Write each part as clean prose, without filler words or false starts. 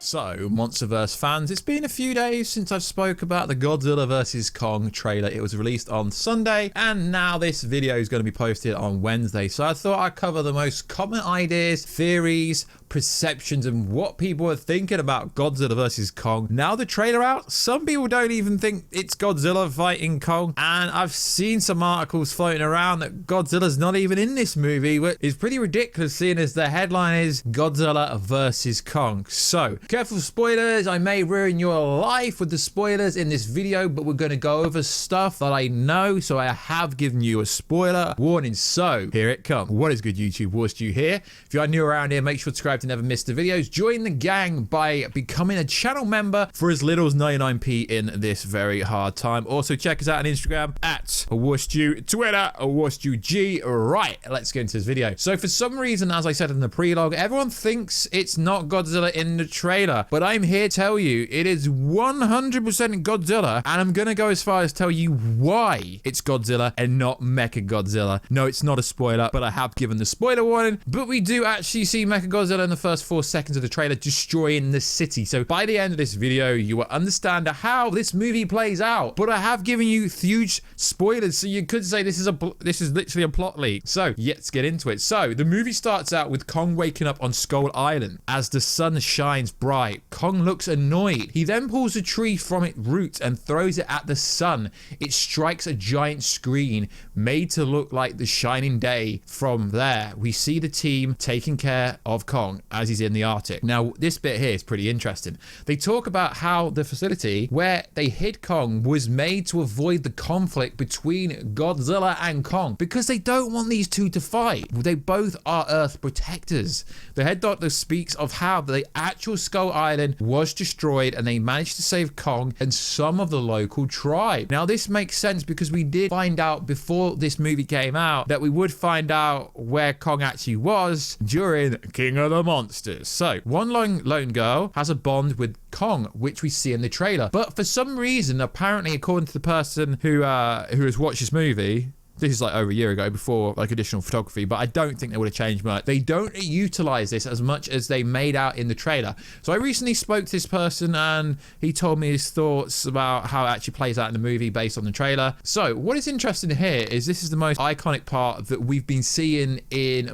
So, Monsterverse fans, it's been a few days since I've spoke about the Godzilla vs. Kong trailer. It was released on Sunday, and now this video is going to be posted on Wednesday. So I thought I'd cover the most common ideas, theories, perceptions, and what people are thinking about Godzilla vs. Kong. Now the trailer out, some people don't even think it's Godzilla fighting Kong, and I've seen some articles floating around that Godzilla's not even in this movie, which is pretty ridiculous seeing as the headline is Godzilla vs. Kong. So, careful spoilers, I may ruin your life with the spoilers in this video, but we're going to go over stuff that I know, so I have given you a spoiler warning. So, here it comes. What is good, YouTube? Warstu here. If you are new around here, make sure to subscribe to never miss the videos. Join the gang by becoming a channel member for as little as 99p in this very hard time. Also, check us out on Instagram at Warstu, Twitter, WarstuG. Right, let's get into this video. So, for some reason, as I said in the prelogue, everyone thinks it's not Godzilla in the trailer, but I'm here to tell you it is 100% Godzilla, and I'm gonna go as far as tell you why it's Godzilla and not Mechagodzilla. No, it's not a spoiler, but I have given the spoiler warning. But we do actually see Mechagodzilla in the first 4 seconds of the trailer destroying the city. So by the end of this video, you will understand how this movie plays out. But I have given you huge spoilers, so you could say this is literally a plot leak. So let's get into it. So the movie starts out with Kong waking up on Skull Island as the sun shines bright. Kong looks annoyed. He then pulls a tree from its root and throws it at the sun. It strikes a giant screen made to look like the shining day. From there, we see the team taking care of Kong as he's in the Arctic. Now, this bit here is pretty interesting. They talk about how the facility where they hid Kong was made to avoid the conflict between Godzilla and Kong because they don't want these two to fight. They both are Earth protectors. The head doctor speaks of how the actual Skull Island was destroyed and they managed to save Kong and some of the local tribe. Now, this makes sense because we did find out before this movie came out that we would find out where Kong actually was during King of the Monsters. So, one lone girl has a bond with Kong, which we see in the trailer. But for some reason, apparently, according to the person who has watched this movie, this is like over a year ago before like additional photography, but I don't think they would have changed much. They don't utilize this as much as they made out in the trailer. So I recently spoke to this person and he told me his thoughts about how it actually plays out in the movie based on the trailer. So what is interesting here is this is the most iconic part that we've been seeing in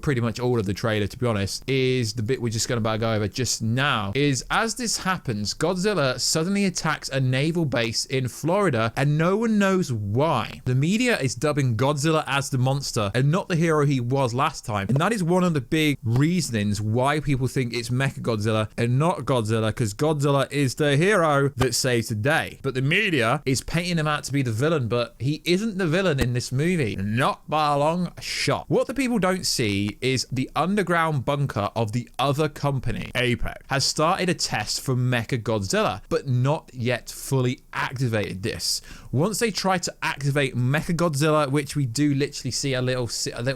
pretty much all of the trailer, to be honest, is the bit we're just going to go over just now. Is as this happens, Godzilla suddenly attacks a naval base in Florida and no one knows why. The media is dubbing Godzilla as the monster and not the hero he was last time, and that is one of the big reasonings why people think it's Mechagodzilla and not Godzilla, because Godzilla is the hero that saves the day, but the media is painting him out to be the villain, but he isn't the villain in this movie, not by a long shot. What the people don't see is the underground bunker of the other company, Apex, has started a test for Mechagodzilla but not yet fully activated this. Once they try to activate Mechagodzilla, which we do literally see a little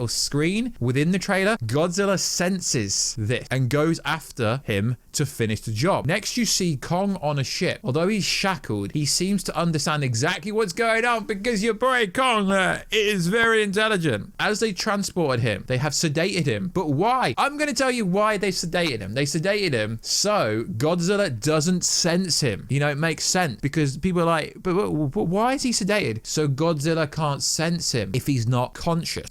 screen within the trailer, Godzilla senses this and goes after him to finish the job. Next, you see Kong on a ship. Although he's shackled, he seems to understand exactly what's going on because your boy Kong is very intelligent. As they transported him, they have sedated him. But why? I'm going to tell you why they sedated him. They sedated him so Godzilla doesn't sense him. You know, it makes sense because people are like, but why is he sedated? So Godzilla can't sense him if he's not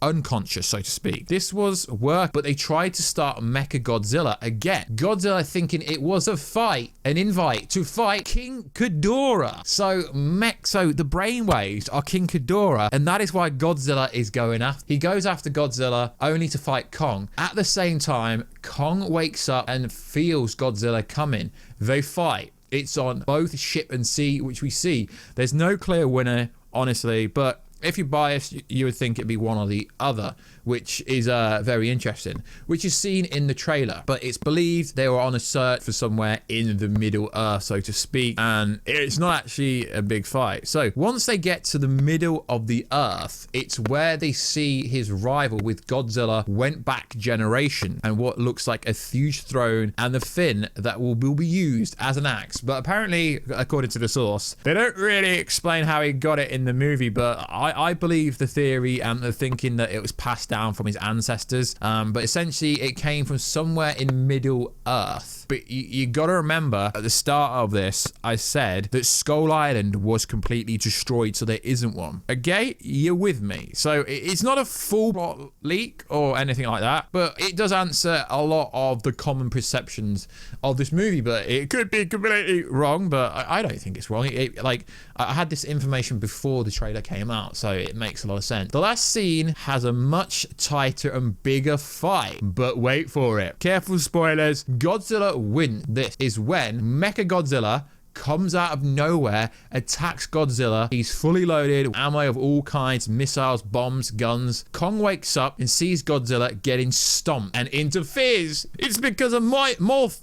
unconscious, so to speak. This was work, but they tried to start Mechagodzilla again. Godzilla thinking it was an invite to fight King Ghidorah. So the brainwaves are King Ghidorah, and that is why Godzilla is going after. He goes after Godzilla only to fight Kong. At the same time, Kong wakes up and feels Godzilla coming. They fight. It's on both ship and sea, which we see. There's no clear winner, honestly, but if you're biased, you would think it'd be one or the other, which is very interesting, which is seen in the trailer. But it's believed they were on a search for somewhere in the Middle Earth, so to speak, and it's not actually a big fight. So once they get to the middle of the Earth, it's where they see his rival with Godzilla went back generation and what looks like a huge throne and the fin that will be used as an axe. But apparently, according to the source, they don't really explain how he got it in the movie, but I believe the theory and the thinking that it was passed down from his ancestors, but essentially it came from somewhere in Middle Earth. But you gotta remember, at the start of this, I said that Skull Island was completely destroyed, so there isn't one. Okay, you're with me. So it's not a full plot leak or anything like that, but it does answer a lot of the common perceptions of this movie. But it could be completely wrong, but I don't think it's wrong. Like, I had this information before the trailer came out, so it makes a lot of sense. The last scene has a much tighter and bigger fight, but wait for it. Careful spoilers. Godzilla wins. This is when Mechagodzilla comes out of nowhere, attacks Godzilla. He's fully loaded, ammo of all kinds, missiles, bombs, guns. Kong wakes up and sees Godzilla getting stomped and interferes. It's because of Martha,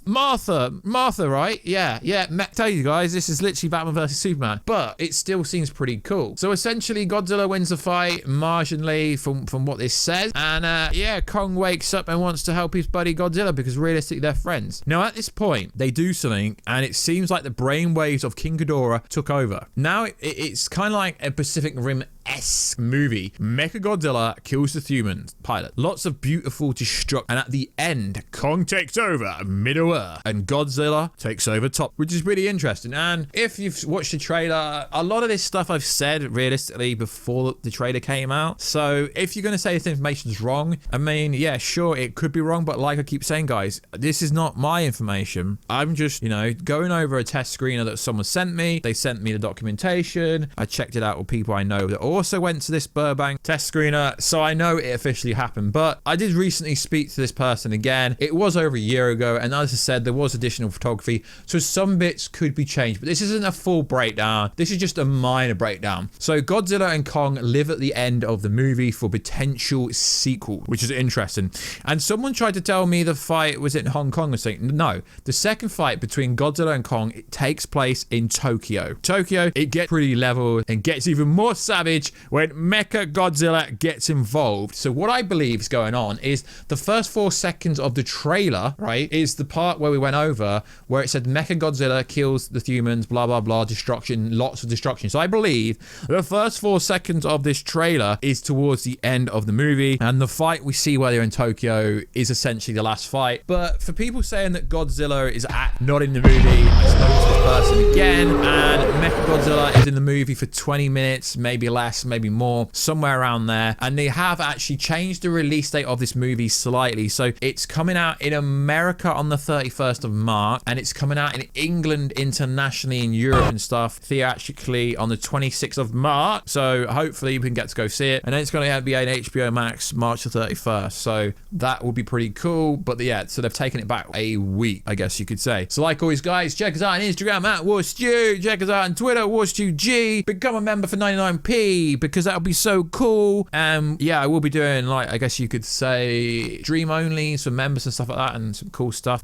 right? Yeah. Tell you guys, this is literally Batman versus Superman, but it still seems pretty cool. So essentially, Godzilla wins the fight marginally from what this says, and yeah, Kong wakes up and wants to help his buddy Godzilla because realistically, they're friends. Now at this point, they do something, and it seems like the brain waves of King Ghidorah took over. Now it's kind of like a Pacific Rim-esque movie. Mechagodzilla kills the human pilot. Lots of beautiful destruction, and at the end, Kong takes over Middle Earth, and Godzilla takes over top, which is really interesting. And if you've watched the trailer, a lot of this stuff I've said realistically before the trailer came out. So if you're going to say this information is wrong, I mean, yeah, sure, it could be wrong, but like I keep saying, guys, this is not my information. I'm just, you know, going over a test screener that someone sent me. They sent me the documentation. I checked it out with people I know that also went to this Burbank test screener, so I know it officially happened. But I did recently speak to this person again. It was over a year ago, and as I said, there was additional photography, so some bits could be changed, but this isn't a full breakdown. This is just a minor breakdown. So Godzilla and Kong live at the end of the movie for potential sequel, which is interesting. And someone tried to tell me the fight was in Hong Kong or something. No, the second fight between Godzilla and Kong, it takes place in Tokyo. It gets pretty level and gets even more savage when Mechagodzilla gets involved. So what I believe is going on is the first 4 seconds of the trailer, right, is the part where we went over where it said Mechagodzilla kills the humans, blah, blah, blah, destruction, lots of destruction. So I believe the first 4 seconds of this trailer is towards the end of the movie, and the fight we see where they're in Tokyo is essentially the last fight. But for people saying that Godzilla is not in the movie, I spoke to this person again, and Mechagodzilla is in the movie for 20 minutes, maybe less, maybe more, somewhere around there. And they have actually changed the release date of this movie slightly. So it's coming out in America on the 31st of March, and it's coming out in England internationally, in Europe and stuff, theatrically on the 26th of March. So hopefully we can get to go see it. And then it's going to be on HBO Max March the 31st. So that would be pretty cool. But yeah, so they've taken it back a week, I guess you could say. So like always, guys, check us out on Instagram at Warstu. Check us out on Twitter, WarstuG. Become a member for 99p because that'll be so cool. Yeah, I will be doing, like, I guess you could say, dream only, some members and stuff like that, and some cool stuff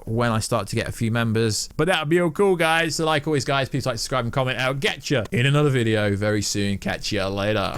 when I start to get a few members. But that'll be all cool, guys. So like always, guys, please like, subscribe, and comment. I'll get you in another video very soon. Catch you later.